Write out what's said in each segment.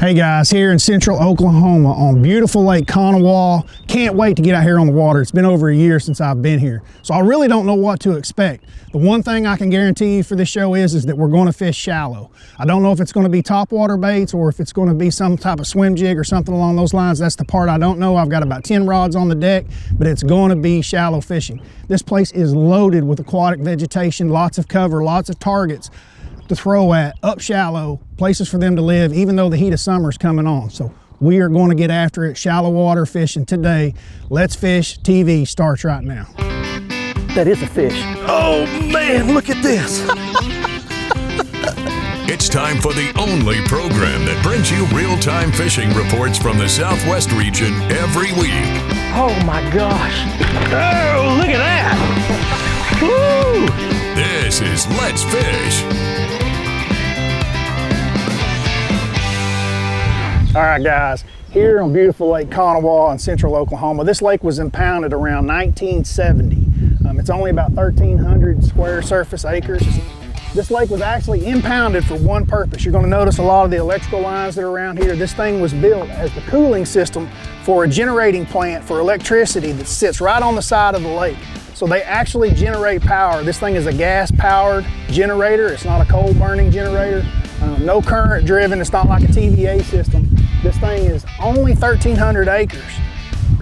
Hey guys, here in central Oklahoma on beautiful Lake Konawa. Can't wait to get out here on the water. It's been over a year since I've been here, so I really don't know what to expect. The one thing I can guarantee you for this show is that we're going to fish shallow. I don't know if it's going to be topwater baits or if it's going to be some type of swim jig or something along those lines. That's the part I don't know. I've got about 10 rods on the deck, but it's going to be shallow fishing. This place is loaded with aquatic vegetation, lots of cover, lots of targets to throw at, up shallow, places for them to live, even though the heat of summer is coming on. So we are going to get after it, shallow water fishing today. Let's Fish TV starts right now. That is a fish. Oh man, look at this. It's time for the only program that brings you real-time fishing reports from the Southwest region every week. Oh my gosh. Oh, look at that. Woo! This is Let's Fish. All right guys, here on beautiful Lake Konawa in central Oklahoma. This lake was impounded around 1970. It's only about 1,300 square surface acres. This lake was actually impounded for one purpose. You're going to notice a lot of the electrical lines that are around here. This thing was built as the cooling system for a generating plant for electricity that sits right on the side of the lake. So they actually generate power. This thing is a gas-powered generator. It's not a coal-burning generator. No current driven. It's not like a TVA system. This thing is only 1,300 acres,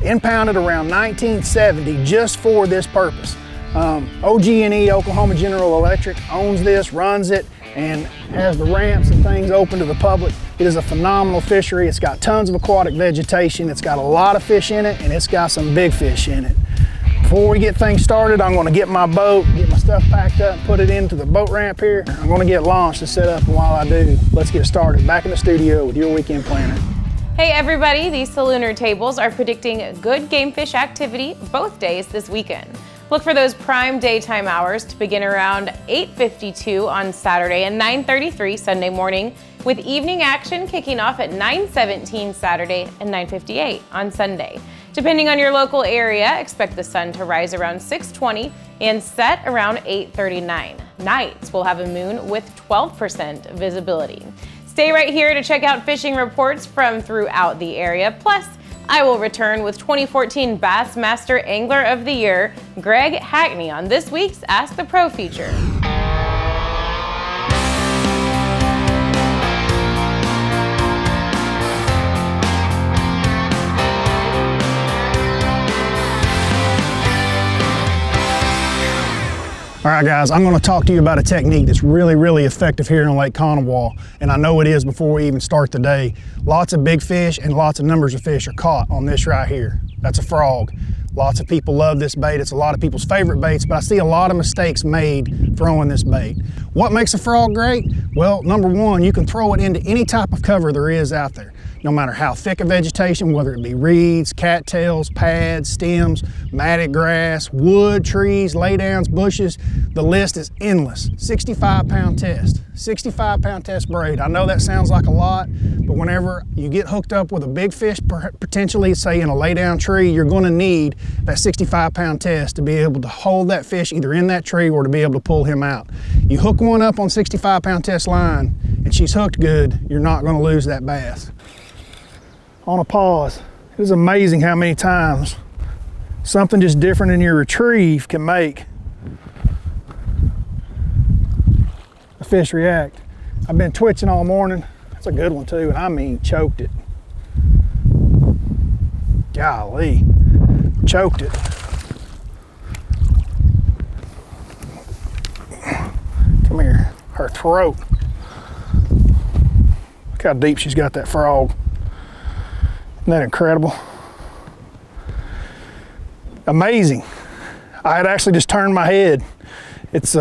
impounded around 1970 just for this purpose. OG&E, Oklahoma General Electric, owns this, runs it, and has the ramps and things open to the public. It is a phenomenal fishery. It's got tons of aquatic vegetation. It's got a lot of fish in it, and it's got some big fish in it. Before we get things started, I'm going to get my boat, get my stuff packed up, put it into the boat ramp here. I'm going to get launched and set up, and while I do, let's get started. Back in the studio with your weekend planner. Hey everybody, these Salooner tables are predicting good game fish activity both days this weekend. Look for those prime daytime hours to begin around 8:52 on Saturday and 9:33 Sunday morning, with evening action kicking off at 9:17 Saturday and 9:58 on Sunday. Depending on your local area, expect the sun to rise around 6:20 and set around 8:39. Nights will have a moon with 12% visibility. Stay right here to check out fishing reports from throughout the area. Plus, I will return with 2014 Bassmaster Angler of the Year, Greg Hackney, on this week's Ask the Pro feature. All right guys, I'm going to talk to you about a technique that's really effective here in Lake Konawa, and I know it is before we even start the day. Lots of big fish and lots of numbers of fish are caught on this right here. That's a frog. Lots of people love this bait. It's a lot of people's favorite baits, but I see a lot of mistakes made throwing this bait. What makes a frog great? Well, number one, you can throw it into any type of cover there is out there. No matter how thick a vegetation, whether it be reeds, cattails, pads, stems, matted grass, wood, trees, laydowns, bushes, the list is endless. 65-pound test, 65-pound test braid. I know that sounds like a lot, but whenever you get hooked up with a big fish, potentially say in a laydown tree, you're gonna need that 65-pound test to be able to hold that fish either in that tree or to be able to pull him out. You hook one up on 65-pound test line and she's hooked good, you're not gonna lose that bass. On a pause, it is amazing how many times something just different in your retrieve can make a fish react. I've been twitching all morning. That's a good one too, and I mean choked it. Golly, choked it. Come here, her throat. Look how deep she's got that frog. Isn't that incredible? Amazing. I had actually just turned my head. It's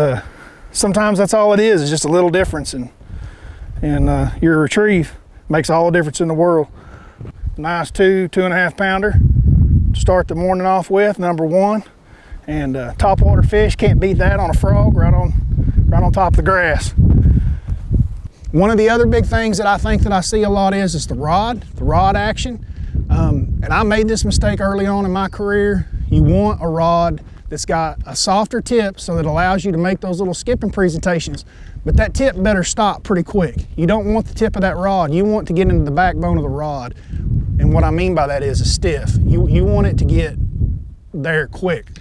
sometimes that's all it is. It's just a little difference in your retrieve. Makes all the difference in the world. Nice 2.5 pounder to start the morning off with, number one. And topwater fish, can't beat that on a frog right on top of the grass. One of the other big things that I think that I see a lot is the rod action. And I made this mistake early on in my career. You want a rod that's got a softer tip so that it allows you to make those little skipping presentations. But that tip better stop pretty quick. You don't want the tip of that rod. You want to get into the backbone of the rod. And what I mean by that is a stiff. You want it to get there quick.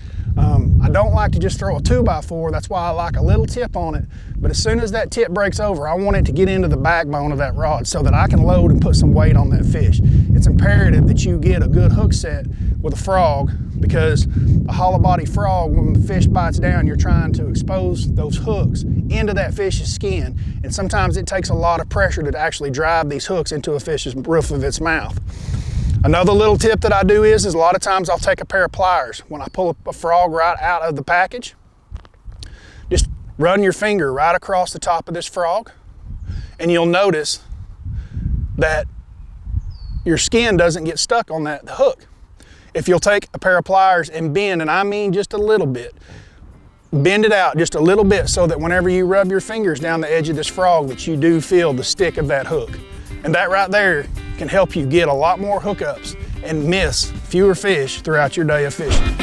I don't like to just throw a 2x4. That's why I like a little tip on it. But as soon as that tip breaks over, I want it to get into the backbone of that rod so that I can load and put some weight on that fish. It's imperative that you get a good hook set with a frog, because a hollow body frog, when the fish bites down, you're trying to expose those hooks into that fish's skin. And sometimes it takes a lot of pressure to actually drive these hooks into a fish's roof of its mouth. Another little tip that I do is a lot of times I'll take a pair of pliers. When I pull a frog right out of the package, just run your finger right across the top of this frog, and you'll notice that your skin doesn't get stuck on that hook. If you'll take a pair of pliers and bend, and I mean just a little bit, bend it out just a little bit so that whenever you rub your fingers down the edge of this frog, that you do feel the stick of that hook. And that right there can help you get a lot more hookups and miss fewer fish throughout your day of fishing.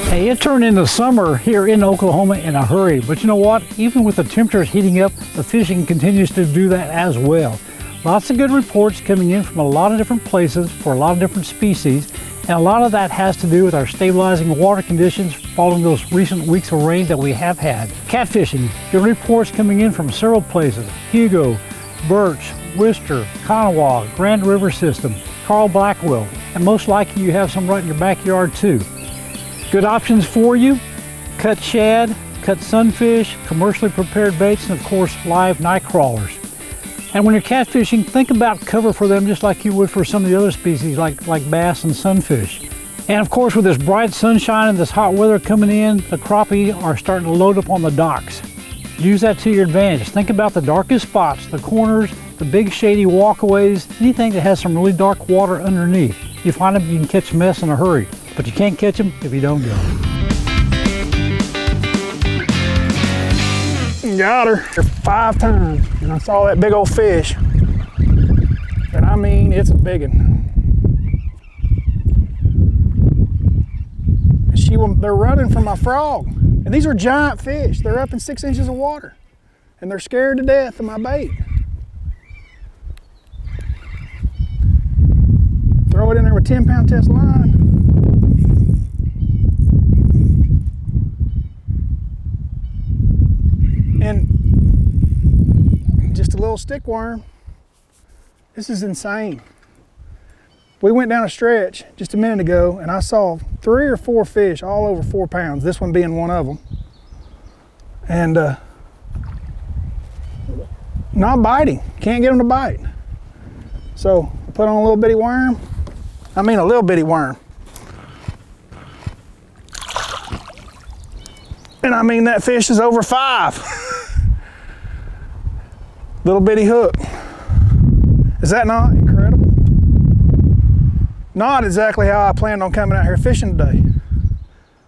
Hey, it turned into summer here in Oklahoma in a hurry, but you know what? Even with the temperatures heating up, the fishing continues to do that as well. Lots of good reports coming in from a lot of different places for a lot of different species, and a lot of that has to do with our stabilizing water conditions following those recent weeks of rain that we have had. Catfishing, good reports coming in from several places: Hugo, Birch, Worcester, Konawa, Grand River System, Carl Blackwell, and most likely you have some right in your backyard too. Good options for you: cut shad, cut sunfish, commercially prepared baits, and of course live night crawlers. And when you're catfishing, think about cover for them just like you would for some of the other species like bass and sunfish. And of course, with this bright sunshine and this hot weather coming in, the crappie are starting to load up on the docks. Use that to your advantage. Think about the darkest spots, the corners, the big shady walkways, anything that has some really dark water underneath. You find them, you can catch mess in a hurry, but you can't catch them if you don't go. Got her 5 times, and I saw that big old fish. And I mean, it's a big one. They're running from my frog. And these are giant fish. They're up in 6 inches of water. And they're scared to death of my bait. Throw it in there with 10-pound test line. And just a little stick worm. This is insane. We went down a stretch just a minute ago and I saw 3 or 4 fish all over 4 pounds, this one being one of them. And not biting, can't get them to bite. So I put on a little bitty worm. I mean a little bitty worm. And I mean that fish is over 5. Little bitty hook. Is that not incredible? Not exactly how I planned on coming out here fishing today.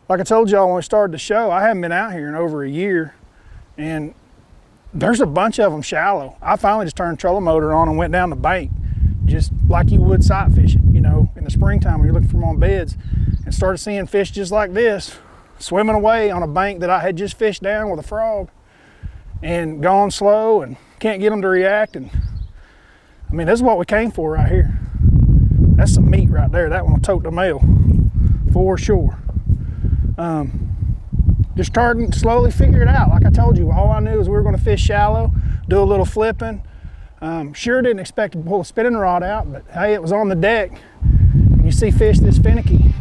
Like I told y'all when we started the show, I haven't been out here in over a year, and there's a bunch of them shallow. I finally just turned the trolling motor on and went down the bank, just like you would sight fishing, you know, in the springtime when you're looking for them on beds, and started seeing fish just like this, swimming away on a bank that I had just fished down with a frog, and gone slow and can't get them to react. And I mean, this is what we came for right here. That's some meat right there. That one will tote the mail for sure. Just starting to slowly figure it out. Like I told you, all I knew is we were going to fish shallow, do a little flipping. Sure didn't expect to pull a spinning rod out, but hey, it was on the deck. When you see fish this finicky,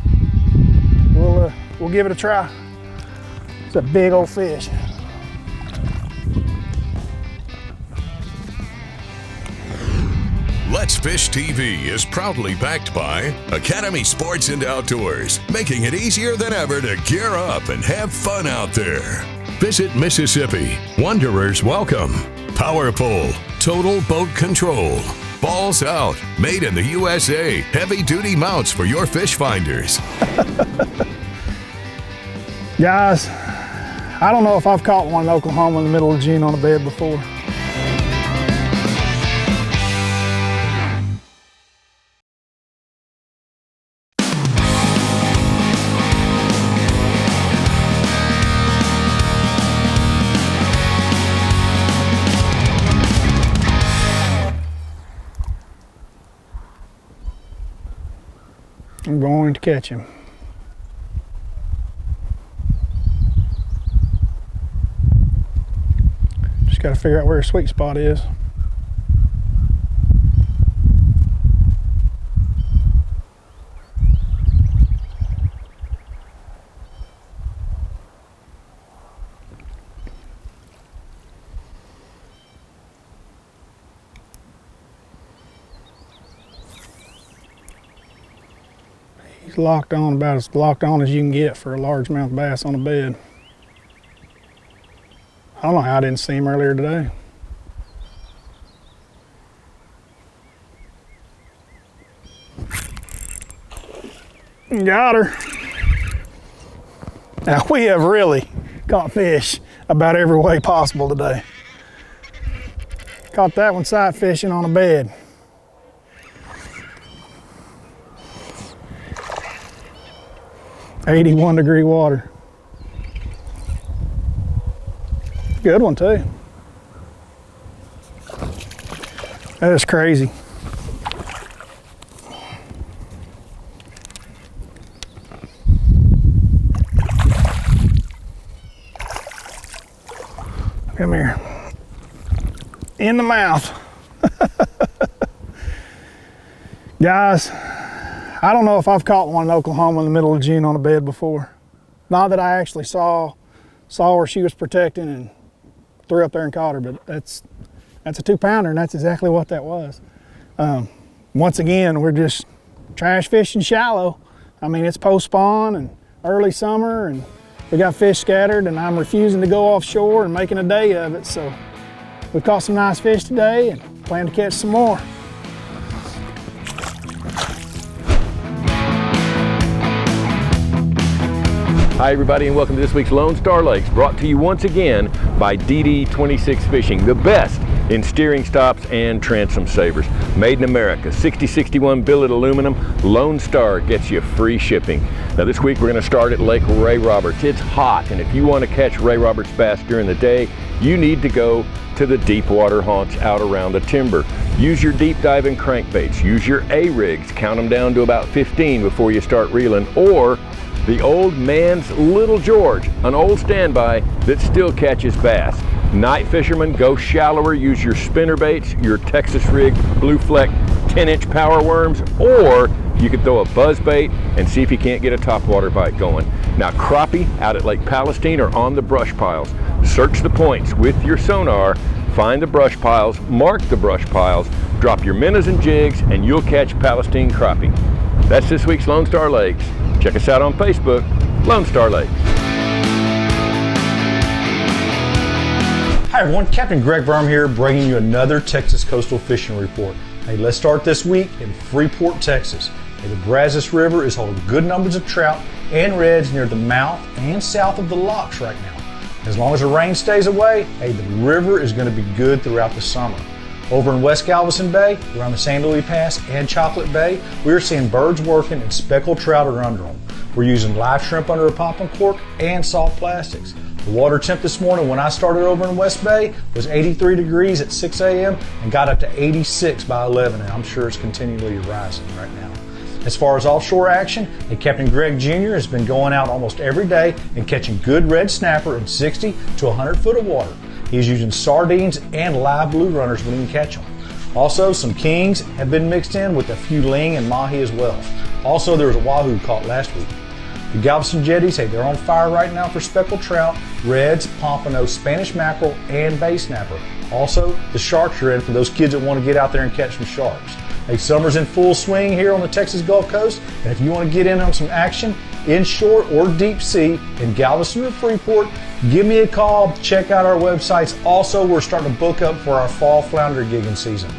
we'll give it a try. It's a big old fish. Let's Fish TV is proudly backed by Academy Sports and Outdoors, making it easier than ever to gear up and have fun out there. Visit Mississippi, Wanderers Welcome. Power Pole, Total Boat Control. Balls Out, made in the USA. Heavy duty mounts for your fish finders. Guys, I don't know if I've caught one in Oklahoma in the middle of June on a bed before. I'm going to catch him. Just got to figure out where his sweet spot is. He's locked on, about as locked on as you can get for a largemouth bass on a bed. I don't know how I didn't see him earlier today. Got her. Now we have really caught fish about every way possible today. Caught that one sight fishing on a bed. .81-degree water. Good one too. That is crazy. Come here. In the mouth. Guys, I don't know if I've caught one in Oklahoma in the middle of June on a bed before. Not that I actually saw where she was protecting and threw up there and caught her, but that's a 2-pounder, and that's exactly what that was. Once again, we're just trash fishing shallow. I mean, it's post-spawn and early summer, and we got fish scattered, and I'm refusing to go offshore and making a day of it. So we've caught some nice fish today and plan to catch some more. Hi everybody, and welcome to this week's Lone Star Lakes, brought to you once again by DD26 Fishing, the best in steering stops and transom savers. Made in America, 6061 billet aluminum. Lone Star gets you free shipping. Now this week we're going to start at Lake Ray Roberts. It's hot, and if you want to catch Ray Roberts bass during the day, you need to go to the deep water haunts out around the timber. Use your deep diving crankbaits, use your A-rigs, count them down to about 15 before you start reeling, or the old man's Little George, an old standby that still catches bass. Night fishermen, go shallower, use your spinner baits, your Texas rig, Blue Fleck 10-inch power worms, or you could throw a buzz bait and see if you can't get a topwater bite going. Now crappie out at Lake Palestine are on the brush piles. Search the points with your sonar, find the brush piles, mark the brush piles, drop your minnows and jigs, and you'll catch Palestine crappie. That's this week's Lone Star Lakes. Check us out on Facebook, Lone Star Lakes. Hi everyone, Captain Greg Verm here, bringing you another Texas Coastal Fishing Report. Hey, let's start this week in Freeport, Texas. Hey, the Brazos River is holding good numbers of trout and reds near the mouth and south of the locks right now. As long as the rain stays away, hey, the river is going to be good throughout the summer. Over in West Galveston Bay, around the San Luis Pass and Chocolate Bay, we're seeing birds working and speckled trout are under them. We're using live shrimp under a popping cork and soft plastics. The water temp this morning when I started over in West Bay was 83 degrees at 6 a.m. and got up to 86 by 11, and I'm sure it's continually rising right now. As far as offshore action, Captain Greg Jr. has been going out almost every day and catching good red snapper in 60 to 100 foot of water. He's using sardines and live blue runners when he can catch them. Also, some kings have been mixed in with a few ling and mahi as well. Also, there was a wahoo caught last week. The Galveston jetties, hey, they're on fire right now for speckled trout, reds, pompano, Spanish mackerel, and bay snapper. Also, the sharks are in for those kids that want to get out there and catch some sharks. Hey, summer's in full swing here on the Texas Gulf Coast, and if you want to get in on some action, inshore or deep sea in Galveston or Freeport, give me a call, check out our websites. Also, we're starting to book up for our fall flounder gigging season.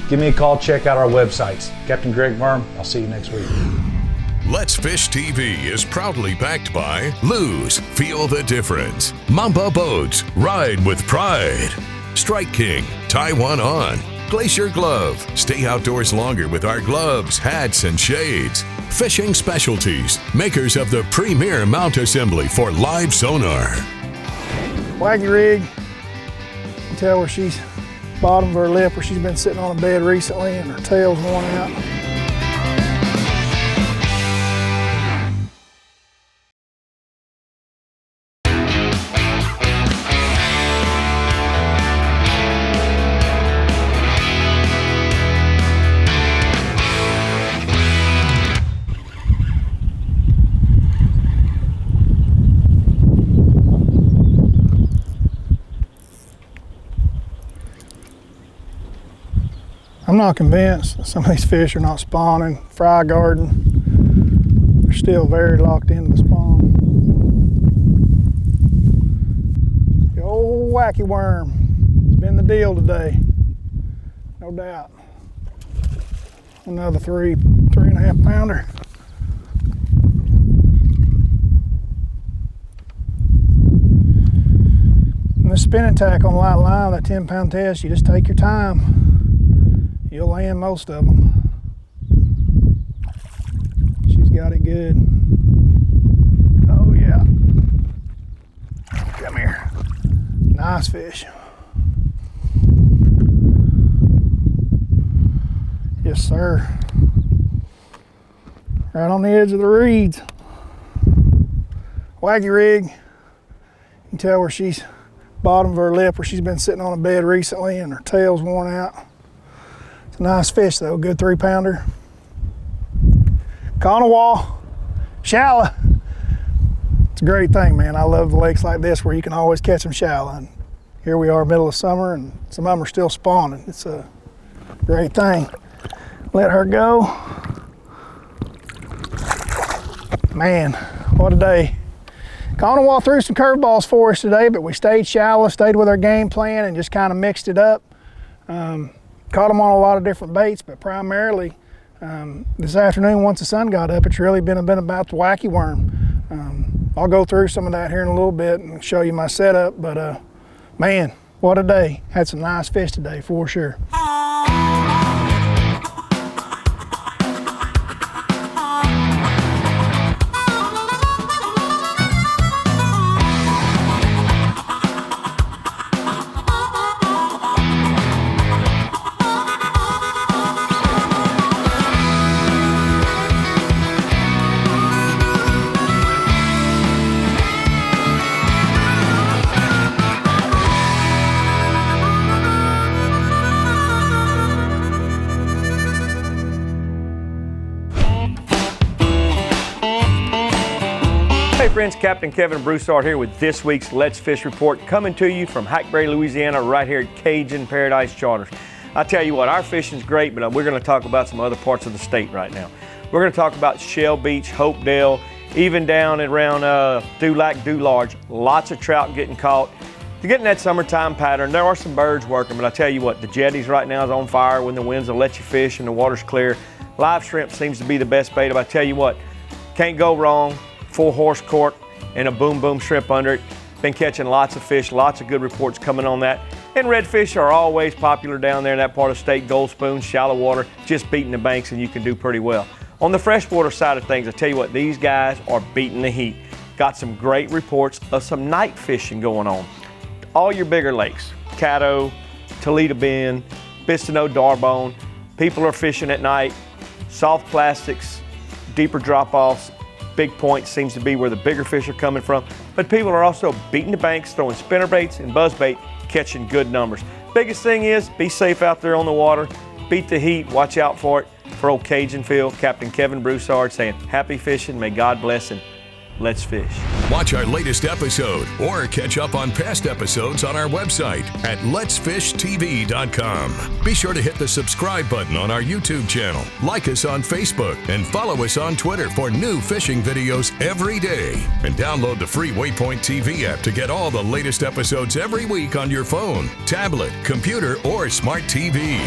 Give me a call, check out our websites. Captain Greg Worm, I'll see you next week. Let's Fish TV is proudly backed by Lose, Feel the Difference, Mamba Boats, Ride with Pride, Strike King, Tie One On, Glacier Glove, stay outdoors longer with our gloves, hats, and shades, Fishing Specialties, makers of the premier mount assembly for live sonar. Wacky rig. You can tell where she's bottom of her lip, where she's been sitting on a bed recently and her tail's worn out. I'm not convinced some of these fish are not spawning. Fry garden, they're still very locked into the spawn. The old wacky worm has been the deal today, no doubt. Another 3.5 pounder. And the spinning tack on light line, that 10-pound test, you just take your time. You'll land most of them. She's got it good. Oh yeah. Come here. Nice fish. Yes, sir. Right on the edge of the reeds. Wacky rig. You can tell where she's bottom of her lip, where she's been sitting on a bed recently and her tail's worn out. It's a nice fish though, good 3-pounder. Konawa, shallow. It's a great thing, man. I love lakes like this where you can always catch them shallow. And here we are, middle of summer, and some of them are still spawning. It's a great thing. Let her go. Man, what a day. Konawa threw some curveballs for us today, but we stayed shallow, stayed with our game plan, and just kind of mixed it up. Caught them on a lot of different baits, but primarily this afternoon, once the sun got up, it's really been about the wacky worm. I'll go through some of that here in a little bit and show you my setup, but man, what a day. Had some nice fish today for sure. Hey friends, Captain Kevin Broussard here with this week's Let's Fish Report, coming to you from Hackberry, Louisiana, right here at Cajun Paradise Charters. I tell you what, our fishing's great, but we're going to talk about some other parts of the state right now. We're going to talk about Shell Beach, Hopedale, even down around Dulac, Dularge. Lots of trout getting caught. You're getting that summertime pattern. There are some birds working, but I tell you what, the jetties right now is on fire. When the winds will let you fish and the water's clear. Live shrimp seems to be the best bait, but I tell you what, can't go wrong. Full horse cork and a boom boom shrimp under it. Been catching lots of fish, lots of good reports coming on that. And redfish are always popular down there in that part of the state. Gold spoon, shallow water, just beating the banks and you can do pretty well. On the freshwater side of things, I tell you what, these guys are beating the heat. Got some great reports of some night fishing going on. All your bigger lakes, Caddo, Toledo Bend, Bistineau, Darbone, people are fishing at night. Soft plastics, deeper drop-offs, Big Point seems to be where the bigger fish are coming from, but people are also beating the banks, throwing spinner baits and buzz bait, catching good numbers. Biggest thing is be safe out there on the water, beat the heat, watch out for it. For old Cajun Phil, Captain Kevin Broussard saying happy fishing, may God bless, and let's fish. Watch our latest episode or catch up on past episodes on our website at letsfishtv.com. Be sure to hit the subscribe button on our YouTube channel, like us on Facebook, and follow us on Twitter for new fishing videos every day. And download the free Waypoint TV app to get all the latest episodes every week on your phone, tablet, computer, or smart TV.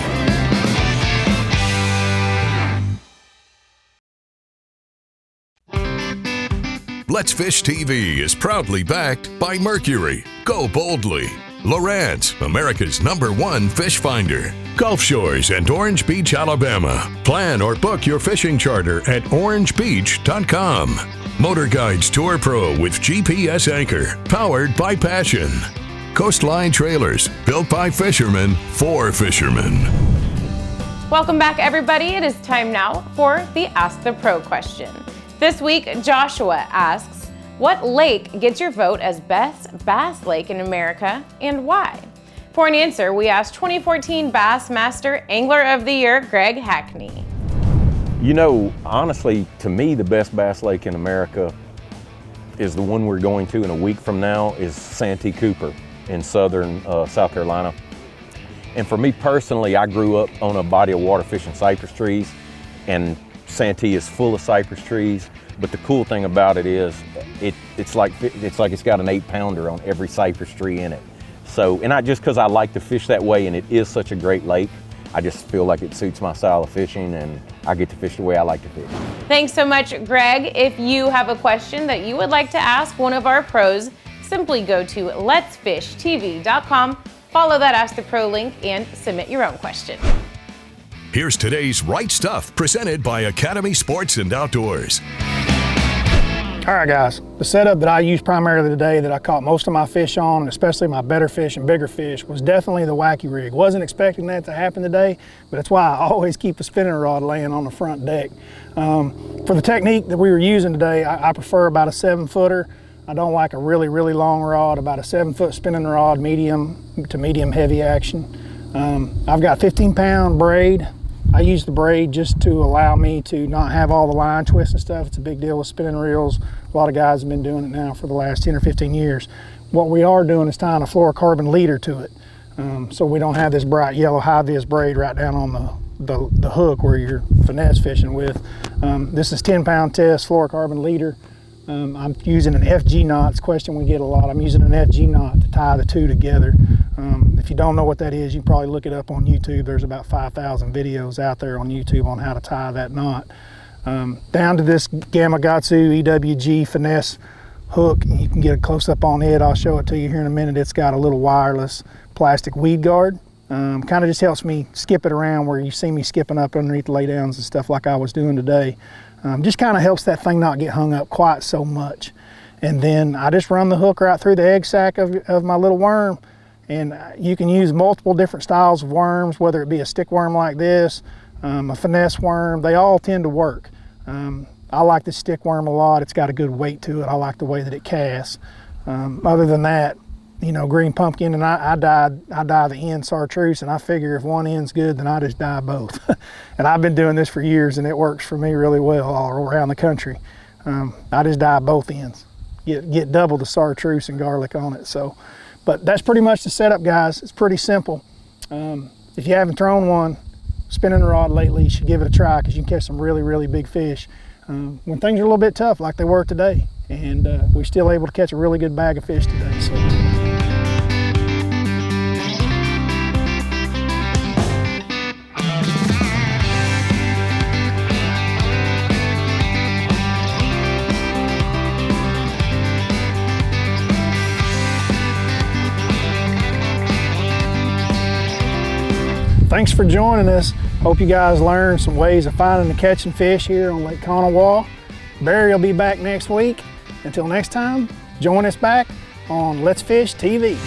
Let's Fish TV is proudly backed by Mercury, Go Boldly, Lowrance, America's #1 fish finder, Gulf Shores and Orange Beach, Alabama. Plan or book your fishing charter at orangebeach.com. Motor Guides Tour Pro with GPS anchor, powered by Passion. Coastline Trailers, built by fishermen for fishermen. Welcome back, everybody. It is time now for the Ask the Pro question. This week, Joshua asks, what lake gets your vote as best bass lake in America and why? For an answer, we asked 2014 Bassmaster Angler of the Year, Greg Hackney. You know, honestly, to me, the best bass lake in America is the one we're going to in a week from now, is Santee Cooper in southern South Carolina. And for me personally, I grew up on a body of water fishing cypress trees, and Santee is full of cypress trees. But the cool thing about it is it's like it's got an 8-pounder on every cypress tree in it. So, and not just because I like to fish that way, and it is such a great lake, I just feel like it suits my style of fishing, and I get to fish the way I like to fish. Thanks so much, Greg. If you have a question that you would like to ask one of our pros, simply go to letsfishtv.com, follow that Ask the Pro link, and submit your own question. Here's today's Right Stuff, presented by Academy Sports and Outdoors. All right, guys, the setup that I used primarily today that I caught most of my fish on, and especially my better fish and bigger fish, was definitely the Wacky rig. Wasn't expecting that to happen today, but that's why I always keep a spinning rod laying on the front deck. For the technique that we were using today, I prefer about a 7-footer. I don't like a really, really long rod, about a 7-foot spinning rod, medium to medium heavy action. I've got 15-pound braid. I use the braid just to allow me to not have all the line twists and stuff. It's a big deal with spinning reels. A lot of guys have been doing it now for the last 10 or 15 years. What we are doing is tying a fluorocarbon leader to it. So we don't have this bright yellow high-vis braid right down on the hook where you're finesse fishing with. This is 10-pound test fluorocarbon leader. I'm using an FG knot. It's a question we get a lot. I'm using an FG knot to tie the two together. If you don't know what that is, you can probably look it up on YouTube. There's about 5,000 videos out there on YouTube on how to tie that knot. Down to this Gamakatsu EWG finesse hook. You can get a close-up on it. I'll show it to you here in a minute. It's got a little wireless plastic weed guard. Kind of just helps me skip it around where you see me skipping up underneath the laydowns and stuff like I was doing today. Just kind of helps that thing not get hung up quite so much. And then I just run the hook right through the egg sac of my little worm. And you can use multiple different styles of worms, whether it be a stick worm like this, a finesse worm. They all tend to work. I like the stick worm a lot. It's got a good weight to it. I like the way that it casts. Other than that, you know, green pumpkin, and I dye the end chartreuse, and I figure if one end's good, then I just dye both. And I've been doing this for years, and it works for me really well all around the country. I just dye both ends. Get double the chartreuse and garlic on it. So, but that's pretty much the setup, guys. It's pretty simple. If you haven't thrown one spinning rod lately, you should give it a try because you can catch some really, really big fish when things are a little bit tough like they were today. And we're still able to catch a really good bag of fish today. So. Thanks for joining us. Hope you guys learned some ways of finding and catching fish here on Lake Konawa. Barry will be back next week. Until next time, join us back on Let's Fish TV.